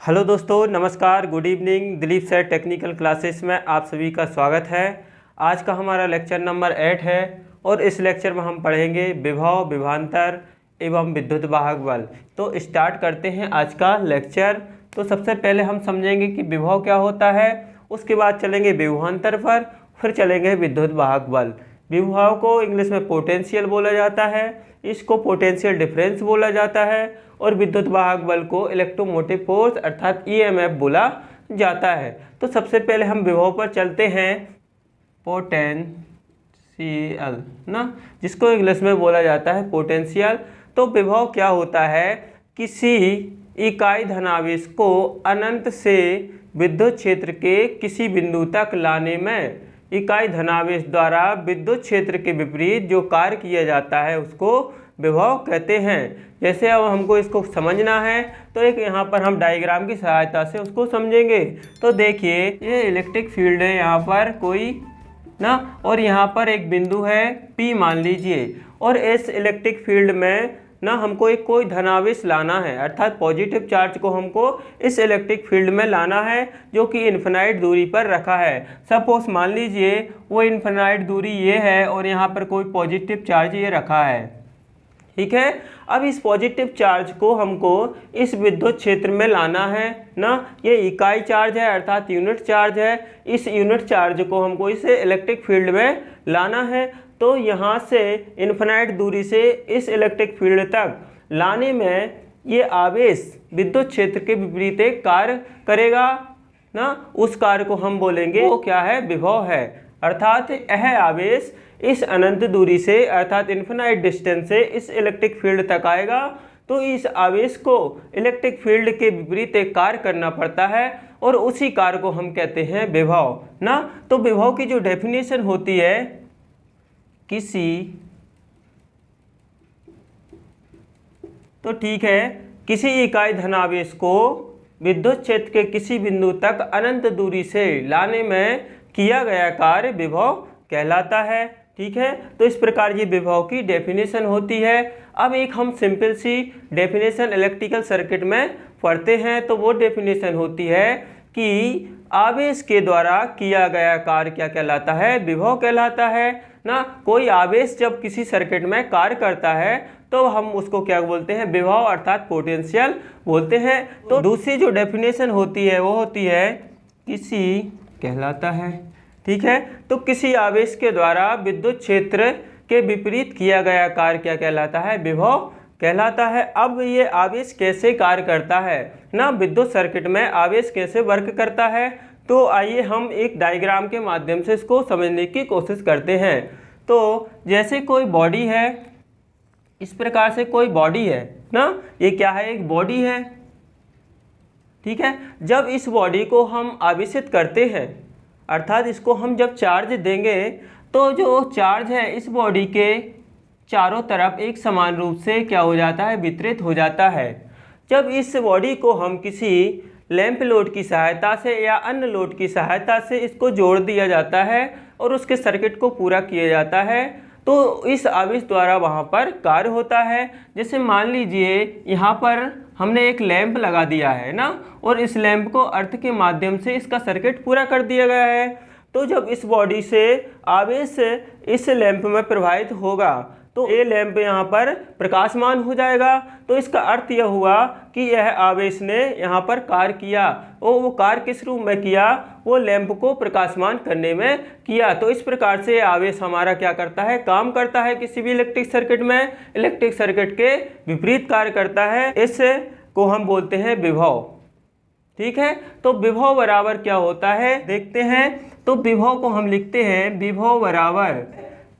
Hello दोस्तों, नमस्कार, good evening. Dilip sir technical classes में आप सभी का स्वागत है। आज का हमारा लेक्चर नंबर 8 है और इस लेक्चर में हम पढ़ेंगे विभव, विभवांतर एवं विद्युत वाहक बल। तो स्टार्ट करते हैं आज का लेक्चर। तो सबसे पहले हम समझेंगे कि विभव क्या होता है, उसके बाद चलेंगे विभवांतर पर, फिर चलेंगे विद्युत वाहक बल। विभव को इंग्लिश में पोटेंशियल बोला जाता है, इसको पोटेंशियल डिफरेंस बोला जाता है और विद्युत वाहक बल को इलेक्ट्रोमोटिव फोर्स अर्थात ईएमएफ बोला जाता है। तो सबसे पहले हम विभव पर चलते हैं। पोटेंशियल ना, जिसको इंग्लिश में बोला जाता है पोटेंशियल। तो विभव क्या होता है, किसी इकाई धनावेश को अनंत से विद्युत क्षेत्र के किसी बिंदु तक लाने में इकाई धनावेश द्वारा विद्युत क्षेत्र के विपरीत जो कार्य किया जाता है उसको विभव कहते हैं। जैसे अब हमको इसको समझना है तो एक यहाँ पर हम डायग्राम की सहायता से उसको समझेंगे। तो देखिए, ये इलेक्ट्रिक फील्ड है यहाँ पर कोई ना, और यहाँ पर एक बिंदु है P मान लीजिए, और इस इलेक्ट्रिक फील्ड में ना हमको एक कोई धनावेश लाना है, अर्थात पॉजिटिव चार्ज को हमको इस इलेक्ट्रिक फील्ड में लाना है जो कि इन्फिनाइट दूरी पर रखा है। सपोज मान लीजिए वो इन्फिनाइट दूरी ये है और यहाँ पर कोई पॉजिटिव चार्ज ये रखा है, ठीक है। अब इस पॉजिटिव चार्ज को हमको इस विद्युत क्षेत्र में लाना है ना, ये इकाई चार्ज है अर्थात यूनिट चार्ज है। इस यूनिट चार्ज को हमको इस इलेक्ट्रिक फील्ड में लाना है। तो यहाँ से इन्फिनाइट दूरी से इस इलेक्ट्रिक फील्ड तक लाने में ये आवेश विद्युत क्षेत्र के विपरीत एक कार्य करेगा ना, उस कार्य को हम बोलेंगे वो क्या है, विभव है। अर्थात यह आवेश इस अनंत दूरी से अर्थात इन्फिनाइट डिस्टेंस से इस इलेक्ट्रिक फील्ड तक आएगा, तो इस आवेश को इलेक्ट्रिक फील्ड के विपरीत एक कार्य करना पड़ता है और उसी कार्य को हम कहते हैं विभव ना। तो विभव की जो डेफिनेशन होती है, किसी इकाई धनावेश को विद्युत क्षेत्र के किसी बिंदु तक अनंत दूरी से लाने में किया गया कार्य विभव कहलाता है, ठीक है। तो इस प्रकार ये विभव की डेफिनेशन होती है। अब एक हम सिंपल सी डेफिनेशन इलेक्ट्रिकल सर्किट में पढ़ते हैं। तो वो डेफिनेशन होती है कि आवेश के द्वारा किया गया कार्य क्या कहलाता है, विभव कहलाता है ना। कोई आवेश जब किसी सर्किट में कार्य करता है तो हम उसको क्या बोलते हैं, विभव अर्थात पोटेंशियल बोलते हैं। तो दूसरी जो डेफिनेशन होती है वो होती है किसी कहलाता है, ठीक है। तो किसी आवेश के द्वारा विद्युत क्षेत्र के विपरीत किया गया कार्य क्या कहलाता है, विभव कहलाता है। अब ये आवेश कैसे कार्य करता है ना, विद्युत सर्किट में आवेश कैसे वर्क करता है, तो आइए हम एक डायग्राम के माध्यम से इसको समझने की कोशिश करते हैं। तो जैसे कोई बॉडी है, इस प्रकार से कोई बॉडी है ना, ये क्या है, एक बॉडी है, ठीक है। जब इस बॉडी को हम आवेशित करते हैं अर्थात इसको हम जब चार्ज देंगे तो जो चार्ज है इस बॉडी के चारों तरफ एक समान रूप से क्या हो जाता है, वितरित हो जाता है। जब इस बॉडी को हम किसी लैंप लोड की सहायता से या अन्य लोड की सहायता से इसको जोड़ दिया जाता है और उसके सर्किट को पूरा किया जाता है, तो इस आवेश द्वारा वहाँ पर कार्य होता है। जैसे मान लीजिए यहाँ पर हमने एक लैंप लगा दिया है ना, और इस लैंप को अर्थ के माध्यम से इसका सर्किट पूरा कर दिया गया है। तो जब इस बॉडी से आवेश इस लैंप में प्रवाहित होगा तो ये लैंप यहाँ पर प्रकाशमान हो जाएगा। तो इसका अर्थ यह हुआ कि यह आवेश ने यहाँ पर कार्य किया, और वो कार्य किस रूप में किया, वो लैंप को प्रकाशमान करने में किया। तो इस प्रकार से आवेश हमारा क्या करता है, काम करता है किसी भी इलेक्ट्रिक सर्किट में, इलेक्ट्रिक सर्किट के विपरीत कार्य करता है। इस को हम बोलते हैं विभव, ठीक है। तो विभव बराबर क्या होता है देखते हैं। तो विभव को हम लिखते हैं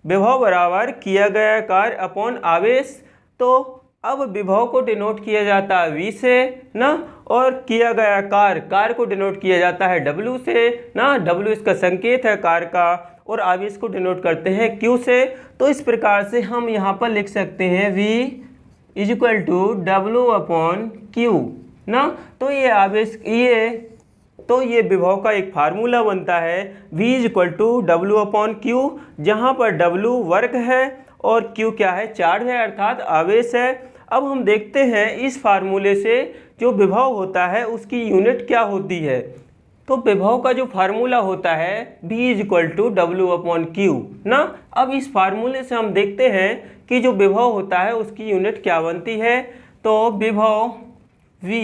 विभव बराबर किया गया कार्य अपॉन आवेश। तो अब विभव को डिनोट किया जाता है V से ना, और किया गया कार्य को डिनोट किया जाता है W से ना, W इसका संकेत है कार्य का, और आवेश को डिनोट करते हैं Q से। तो इस प्रकार से हम यहाँ पर लिख सकते हैं V = W अपॉन Q ना। तो ये आवेश ये विभव का एक फार्मूला बनता है V = W अपॉन Q, जहाँ पर W वर्क है और Q क्या है, चार्ज है अर्थात आवेश है। अब हम देखते हैं इस फार्मूले से जो विभव होता है उसकी यूनिट क्या होती है। तो विभव का जो फार्मूला होता है V = W/Q ना। अब इस फार्मूले से हम देखते हैं कि जो विभव होता है उसकी यूनिट क्या बनती है। तो विभव V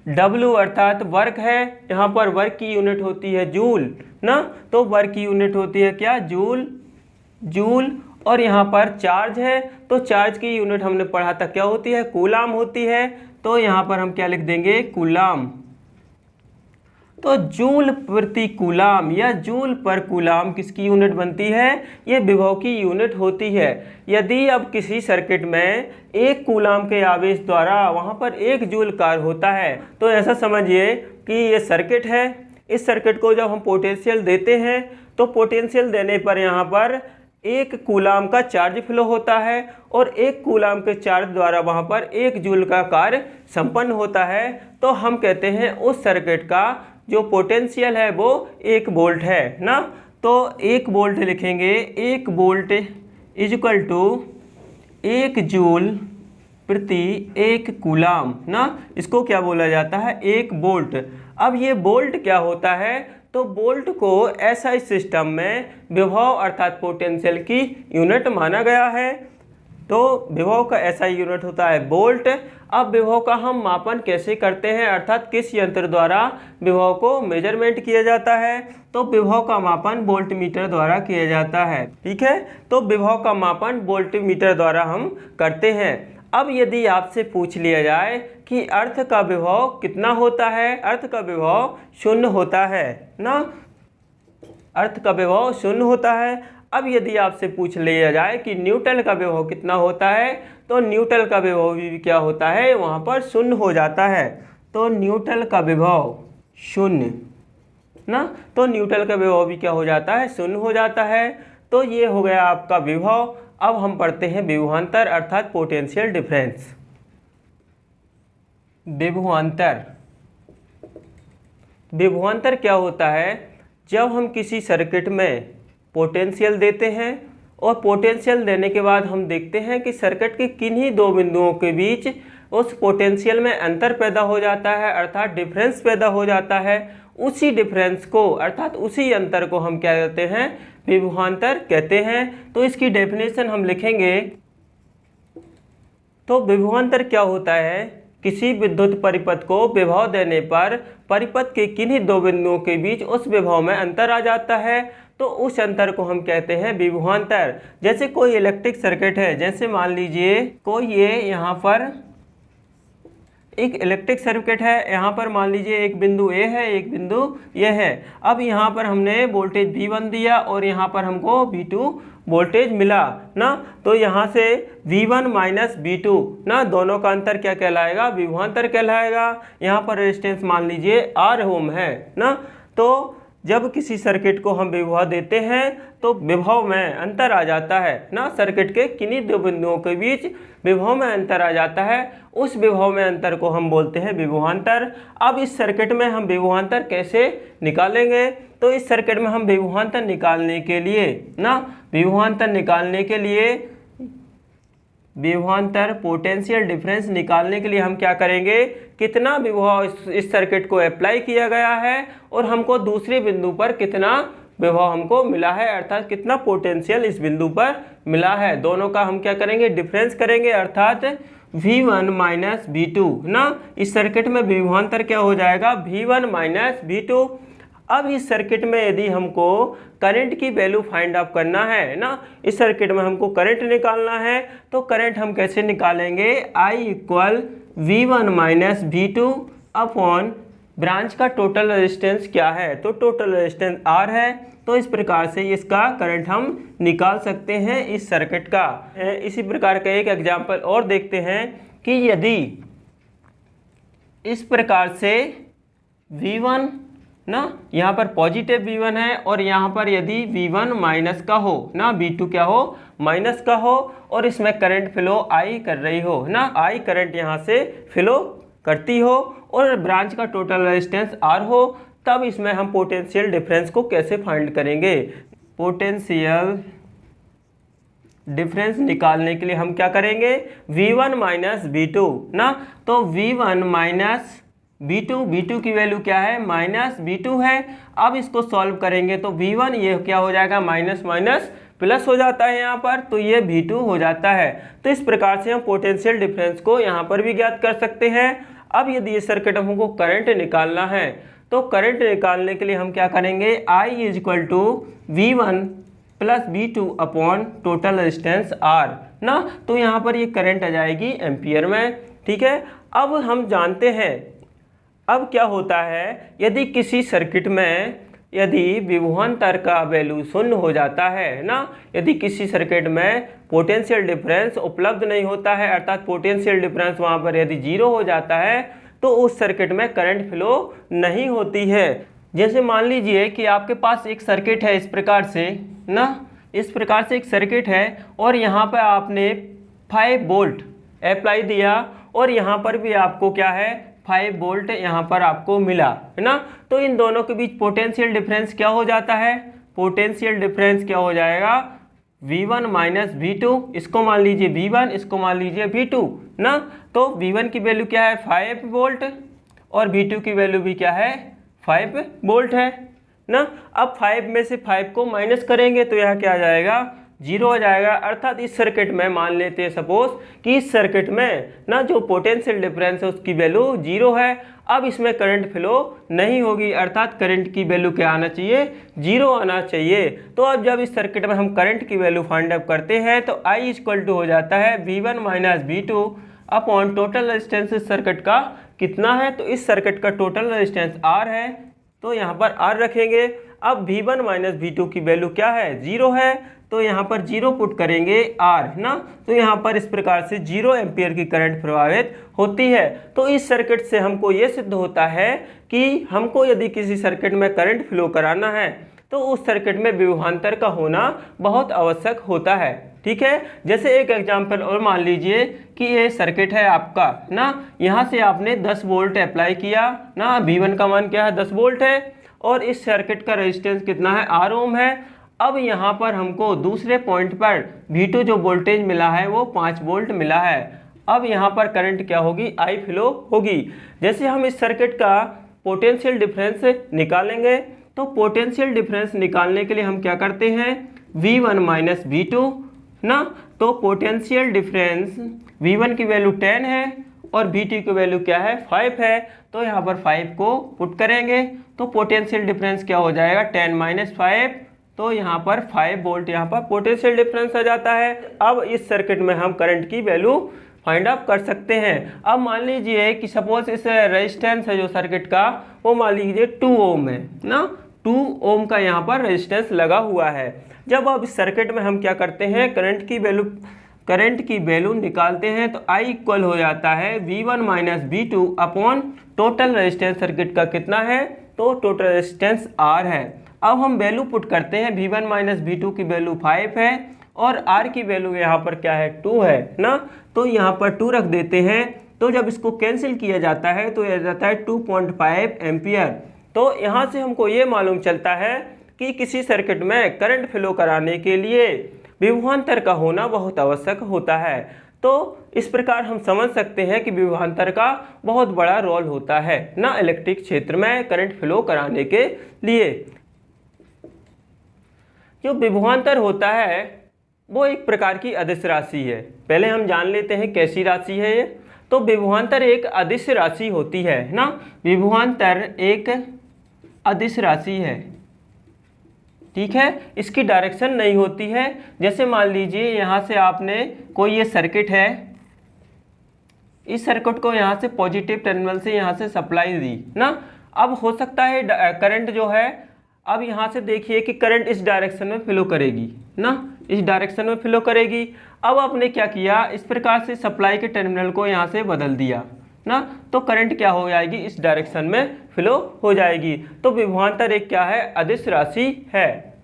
W अर्थात वर्क है, यहाँ पर वर्क की यूनिट होती है जूल ना। तो वर्क की यूनिट होती है क्या, जूल, जूल। और यहाँ पर चार्ज है, तो चार्ज की यूनिट हमने पढ़ा था क्या होती है, कूलाम होती है। तो यहाँ पर हम क्या लिख देंगे, कूलाम। तो जूल प्रति कूलाम या जूल पर कूलाम किसकी यूनिट बनती है, ये विभव की यूनिट होती है। यदि अब किसी सर्किट में 1 कूलाम के आवेश द्वारा वहाँ पर 1 जूल कार्य होता है, तो ऐसा समझिए कि ये सर्किट है। इस सर्किट को जब हम पोटेंशियल देते हैं तो पोटेंशियल देने पर यहाँ पर 1 कूलाम का चार्ज फ्लो होता है और 1 कूलाम के चार्ज द्वारा वहाँ पर 1 जूल का कार्य संपन्न होता है। तो हम कहते हैं उस सर्किट का जो पोटेंशियल है वो 1 वोल्ट है ना। तो 1 वोल्ट लिखेंगे, 1 वोल्ट = 1 जूल प्रति 1 कूलाम ना। इसको क्या बोला जाता है, 1 वोल्ट। अब ये वोल्ट क्या होता है, तो वोल्ट को ऐसा इस सिस्टम में विभव अर्थात पोटेंशियल की यूनिट माना गया है। तो विभव का ऐसा यूनिट होता है वोल्ट। अब विभव का हम मापन कैसे करते हैं, अर्थात किस यंत्र द्वारा विभव को मेजरमेंट किया जाता है। तो विभव का मापन वोल्ट मीटर द्वारा किया जाता है। ठीक है, तो विभव का मापन वोल्ट मीटर द्वारा हम करते हैं। अब यदि आपसे पूछ लिया जाए कि अर्थ का विभव कितना होता है, अर्थ का विभव 0 होता है ना, अर्थ का विभव 0 होता है। अब यदि आपसे पूछ लिया जाए कि न्यूटन का विभव कितना होता है, तो न्यूटन का विभव भी क्या होता है, वहाँ पर 0 हो जाता है। तो न्यूटन का विभव 0 ना, तो न्यूटन का विभव भी क्या हो जाता है, 0 हो जाता है। तो ये हो गया आपका विभव। अब हम पढ़ते हैं विभवांतर अर्थात पोटेंशियल डिफरेंस। विभवांतर, विभवांतर क्या होता है, जब हम किसी सर्किट में पोटेंशियल देते हैं और पोटेंशियल देने के बाद हम देखते हैं कि सर्किट के किन्हीं 2 बिंदुओं के बीच उस पोटेंशियल में अंतर पैदा हो जाता है, अर्थात डिफरेंस पैदा हो जाता है। उसी डिफरेंस को अर्थात उसी अंतर को हम क्या कहते हैं, विभवांतर कहते हैं। तो इसकी डेफिनेशन हम लिखेंगे। तो विभवांतर क्या होता है, किसी विद्युत परिपथ को विभव देने पर परिपथ के किन्हीं 2 बिंदुओं के बीच उस विभव में अंतर आ जाता है, तो उस अंतर को हम कहते हैं विभवांतर। जैसे कोई इलेक्ट्रिक सर्किट है, जैसे मान लीजिए कोई ये यहाँ पर एक इलेक्ट्रिक सर्किट है, यहाँ पर मान लीजिए एक बिंदु A है, एक बिंदु ये है। अब यहाँ पर हमने वोल्टेज V1 दिया और यहाँ पर हमको V2 वोल्टेज मिला ना। तो यहाँ से V1 माइनस V2 ना, दोनों का अंतर क्या कहलाएगा, विभवांतर कहलाएगा। यहाँ पर रेजिस्टेंस मान लीजिए R ओम है ना। तो जब किसी सर्किट को हम विभव देते हैं तो विभव में अंतर आ जाता है ना, सर्किट के किन्हीं 2 बिंदुओं के बीच विभव में अंतर आ जाता है, उस विभव में अंतर को हम बोलते हैं विभवांतर। अब इस सर्किट में हम विभवांतर कैसे निकालेंगे, तो इस सर्किट में हम विभवांतर निकालने के लिए ना, विभवांतर निकालने के लिए, विभवांतर पोटेंशियल डिफरेंस निकालने के लिए हम क्या करेंगे, कितना विभव इस सर्किट को अप्लाई किया गया है और हमको दूसरे बिंदु पर कितना विभव हमको मिला है, अर्थात कितना पोटेंशियल इस बिंदु पर मिला है। दोनों का हम क्या करेंगे, डिफरेंस करेंगे, अर्थात V1 माइनस V2 ना। इस सर्किट में विभवांतर क्या हो जाएगा, V1 माइनस V2। अब इस सर्किट में यदि हमको करंट की वैल्यू फाइंड आउट करना है ना, इस सर्किट में हमको करंट निकालना है, तो करंट हम कैसे निकालेंगे, I = V1 minus V2 upon branch का टोटल रेजिस्टेंस क्या है, तो टोटल रेजिस्टेंस R है। तो इस प्रकार से इसका करंट हम निकाल सकते हैं इस सर्किट का। इसी प्रकार का एक एग्जांपल और देखते हैं कि यदि इस प्रकार से V1 ना, यहाँ पर पॉजिटिव V1 है और यहाँ पर यदि V1 माइनस का हो ना, V2 क्या हो, माइनस का हो, और इसमें करंट फ्लो I कर रही हो ना, I करंट यहाँ से फ्लो करती हो और ब्रांच का टोटल रेजिस्टेंस R हो, तब इसमें हम पोटेंशियल डिफरेंस को कैसे फाइंड करेंगे। पोटेंशियल डिफरेंस निकालने के लिए हम क्या करेंगे, V1 माइनस V2 ना। तो V1 माइनस V2 की वैल्यू क्या है, माइनस V2 है। अब इसको सॉल्व करेंगे तो V1 ये क्या हो जाएगा, माइनस माइनस प्लस हो जाता है यहाँ पर, तो ये V2 हो जाता है। तो इस प्रकार से हम पोटेंशियल डिफरेंस को यहाँ पर भी ज्ञात कर सकते हैं। अब यदि इस सर्किट में हमको करंट निकालना है तो करंट निकालने के लिए हम क्या करेंगे, I equal to V1 plus V2 upon total resistance R ना, तो यहाँ पर ये करंट आ जाएगी एम्पियर में। ठीक है, अब हम जानते हैं अब क्या होता है यदि किसी सर्किट में यदि विभवांतर का वैल्यू शून्य हो जाता है ना, यदि किसी सर्किट में पोटेंशियल डिफरेंस उपलब्ध नहीं होता है, अर्थात पोटेंशियल डिफरेंस वहाँ पर यदि जीरो हो जाता है तो उस सर्किट में करंट फ्लो नहीं होती है। जैसे मान लीजिए कि आपके पास एक सर्किट है इस प्रकार से ना, इस प्रकार से एक सर्किट है और यहाँ पर आपने 5 वोल्ट अप्लाई दिया और यहाँ पर भी आपको क्या है 5 वोल्ट यहाँ पर आपको मिला है ना, तो इन दोनों के बीच पोटेंशियल डिफरेंस क्या हो जाता है, पोटेंशियल डिफरेंस क्या हो जाएगा, V1 माइनस V2, इसको मान लीजिए V1, इसको मान लीजिए V2 ना, तो V1 की वैल्यू क्या है 5 वोल्ट और V2 की वैल्यू भी क्या है 5 वोल्ट है ना। अब 5 में से 5 को माइनस करेंगे तो यहाँ क्या आ जाएगा, 0 हो जाएगा। अर्थात इस सर्किट में मान लेते हैं सपोज कि इस सर्किट में ना जो पोटेंशियल डिफरेंस है उसकी वैल्यू 0 है। अब इसमें करंट फ्लो नहीं होगी, अर्थात करंट की वैल्यू क्या आना चाहिए, 0 आना चाहिए। तो अब जब इस सर्किट में हम करंट की वैल्यू फाइंड आउट करते हैं तो I इक्वल टू हो जाता है V1 minus V2 upon total resistance इस सर्किट का कितना है, तो इस सर्किट का टोटल रेजिस्टेंस R है, तो यहाँ पर R रखेंगे। अब V1 माइनस V2 की वैल्यू क्या है, 0 है, तो यहाँ पर 0 पुट करेंगे R ना, तो यहाँ पर इस प्रकार से 0 एम्पियर की करंट प्रवाहित होती है। तो इस सर्किट से हमको ये सिद्ध होता है कि हमको यदि किसी सर्किट में करंट फ्लो कराना है तो उस सर्किट में विभवांतर का होना बहुत आवश्यक होता है। ठीक है, जैसे एक एग्जांपल और मान लीजिए कि ये सर्किट है आपका ना, यहाँ से आपने 10 वोल्ट अप्लाई किया ना, V1 का मान क्या है 10 वोल्ट है और इस सर्किट का रेजिस्टेंस कितना है, R ओम है। अब यहाँ पर हमको दूसरे पॉइंट पर V2 जो वोल्टेज मिला है वो 5 वोल्ट मिला है। अब यहाँ पर करंट क्या होगी, I फ्लो होगी। जैसे हम इस सर्किट का पोटेंशियल डिफरेंस निकालेंगे तो पोटेंशियल डिफरेंस निकालने के लिए हम क्या करते हैं, V1 माइनस V2 ना, तो पोटेंशियल डिफरेंस V1 की वैल्यू 10 है और V2 की वैल्यू क्या है 5 है, तो यहाँ पर 5 को पुट करेंगे तो पोटेंशियल डिफरेंस क्या हो जाएगा 10 माइनस 5, तो यहाँ पर 5 वोल्ट यहाँ पर पोटेंशियल डिफरेंस आ जाता है। अब इस सर्किट में हम करंट की वैल्यू फाइंड आउट कर सकते हैं। अब मान लीजिए कि सपोज इस रेजिस्टेंस है जो सर्किट का वो मान लीजिए 2 ओम है ना, 2 ओम का यहाँ पर रेजिस्टेंस लगा हुआ है। जब अब इस सर्किट में हम क्या करते हैं, करंट की वैल्यू निकालते हैं तो I इक्वल हो जाता है V1 minus V2 upon total resistance circuit का कितना है, तो टोटल रेजिस्टेंस R है। अब हम वैल्यू पुट करते हैं, V1 माइनस V2 की वैल्यू 5 है और R की वैल्यू यहाँ पर क्या है 2 है ना, तो यहाँ पर 2 रख देते हैं। तो जब इसको कैंसिल किया जाता है तो यह जाता है 2.5 एम्पियर। तो यहाँ से हमको ये मालूम चलता है कि किसी सर्किट में करंट फ्लो कराने के लिए विभवांतर का होना बहुत आवश्यक होता है। तो इस प्रकार हम समझ सकते हैं कि विभवांतर का बहुत बड़ा रोल होता है ना इलेक्ट्रिक क्षेत्र में करंट फ्लो कराने के लिए। जो विभवांतर होता है वो एक प्रकार की अदिश राशि है। पहले हम जान लेते हैं कैसी राशि है ये। तो विभवांतर एक अदिश राशि होती है ना, विभवांतर एक अदिश राशि है। ठीक है, इसकी डायरेक्शन नहीं होती है। जैसे मान लीजिए यहाँ से आपने कोई ये सर्किट है, इस सर्किट को यहाँ से पॉजिटिव टर्मिनल से यहाँ से सप्लाई दी ना, अब हो सकता है करंट जो है, अब यहाँ से देखिए कि करंट इस डायरेक्शन में फ्लो करेगी ना, इस डायरेक्शन में फ्लो करेगी। अब आपने क्या किया, इस प्रकार से सप्लाई के टर्मिनल को यहाँ से बदल दिया ना, तो करंट क्या हो जाएगी, इस डायरेक्शन में फ्लो हो जाएगी। तो विभवांतर एक क्या है, अदिश राशि है।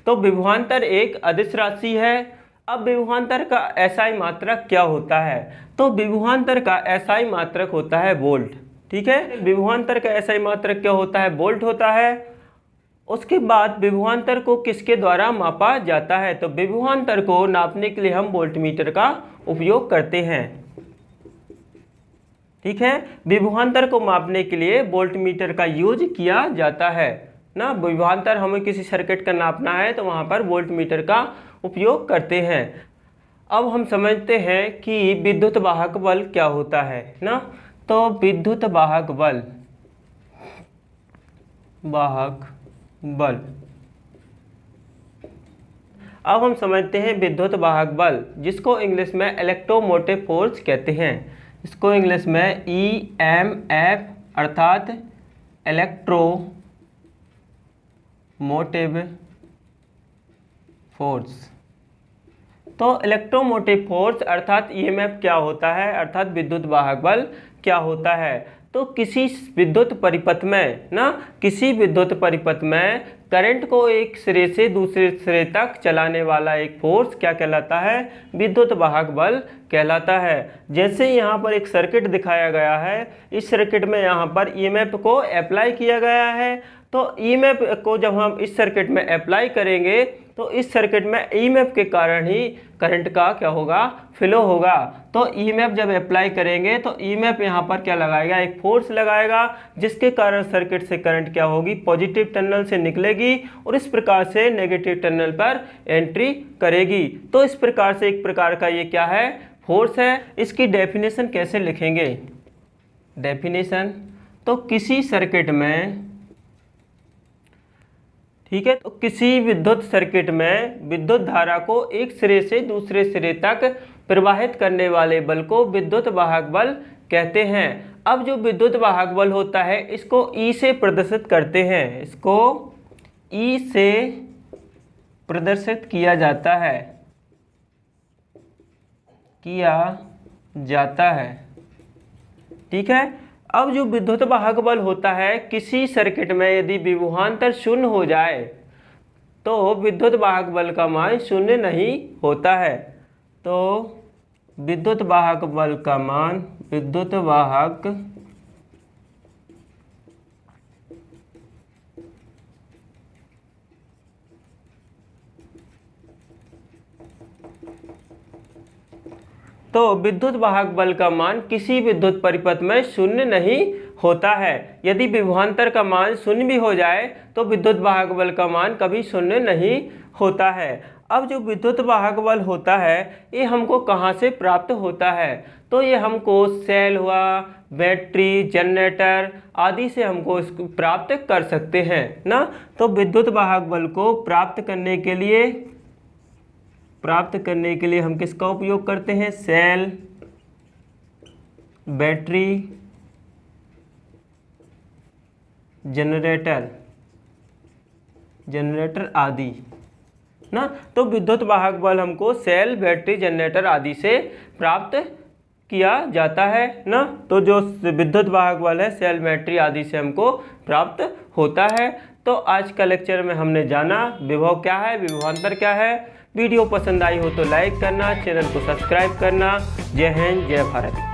तो विभवांतर एक अदिश राशि है। अब विभवांतर का एसआई मात्रक क्या होता है, तो विभवांतर का एसआई मात्रक होता है वोल्ट। ठीक है, विभवांतर का एसआई मात्रक क्या होता है, वोल्ट होता है। उसके बाद विभवांतर को किसके द्वारा मापा जाता है, तो विभवांतर को नापने के लिए हम वोल्टमीटर का उपयोग करते हैं। ठीक है। विभवांतर को मापने के लिए वोल्टमीटर का यूज किया जाता है ना। विभवांतर हमें किसी सर्किट का नापना है तो वहाँ पर वोल्टमीटर का उपयोग करते हैं। अब हम समझते हैं कि विद्युत वाहक बल क्या होता है ना। तो विद्युत वाहक बल अब हम समझते हैं विद्युत वाहक बल, जिसको इंग्लिश में इलेक्ट्रोमोटिव फोर्स कहते हैं। इसको इंग्लिश में EMF अर्थात इलेक्ट्रोमोटिव फोर्स। तो इलेक्ट्रोमोटिव फोर्स अर्थात EMF क्या होता है, अर्थात विद्युत वाहक बल क्या होता है। तो किसी विद्युत परिपथ में ना, किसी विद्युत परिपथ में करंट को एक सिरे से दूसरे सिरे तक चलाने वाला एक फोर्स क्या कहलाता है, विद्युत वाहक बल कहलाता है। जैसे यहाँ पर एक सर्किट दिखाया गया है, इस सर्किट में यहाँ पर EMF को अप्लाई किया गया है। तो EMF को जब हम इस सर्किट में अप्लाई करेंगे तो इस सर्किट में EMF के कारण ही करंट का क्या होगा, फ्लो होगा। तो EMF जब अप्लाई करेंगे तो EMF यहाँ पर क्या लगाएगा, एक फोर्स लगाएगा, जिसके कारण सर्किट से करंट क्या होगी, पॉजिटिव टर्मिनल से निकलेगी और इस प्रकार से नेगेटिव टर्मिनल पर एंट्री करेगी। तो इस प्रकार से एक प्रकार का ये क्या है, फोर्स है। इसकी डेफिनेशन कैसे लिखेंगे, डेफिनेशन तो किसी सर्किट में, ठीक है, तो किसी विद्युत सर्किट में विद्युत धारा को एक सिरे से दूसरे सिरे तक प्रवाहित करने वाले बल को विद्युत वाहक बल कहते हैं। अब जो विद्युत वाहक बल होता है इसको E से प्रदर्शित करते हैं, इसको E से प्रदर्शित किया जाता है, ठीक है। अब जो विद्युत वाहक बल होता है, किसी सर्किट में यदि विभवांतर शून्य हो जाए तो विद्युत वाहक बल का मान शून्य नहीं होता है। तो विद्युत वाहक बल का मान, विद्युत वाहक तो विद्युत वाहक बल का मान किसी विद्युत परिपथ में शून्य नहीं होता है। यदि विभवांतर का मान शून्य भी हो जाए तो विद्युत वाहक बल का मान कभी शून्य नहीं होता है। अब जो विद्युत वाहक बल होता है ये हमको कहाँ से प्राप्त होता है, तो ये हमको सेल हुआ, बैटरी, जनरेटर आदि से हमको इसको प्राप्त कर सकते हैं ना। तो विद्युत वाहक बल को प्राप्त करने के लिए हम किसका उपयोग करते हैं, सेल, बैटरी, जनरेटर आदि ना। तो विद्युत वाहक बल हमको सेल, बैटरी, जनरेटर आदि से प्राप्त किया जाता है ना। तो जो विद्युत वाहक बल है सेल, बैटरी आदि से हमको प्राप्त होता है। तो आज का लेक्चर में हमने जाना विभव क्या है, विभवांतर क्या है। वीडियो पसंद आई हो तो लाइक करना, चैनल को सब्सक्राइब करना। जय हिंद, जय भारत।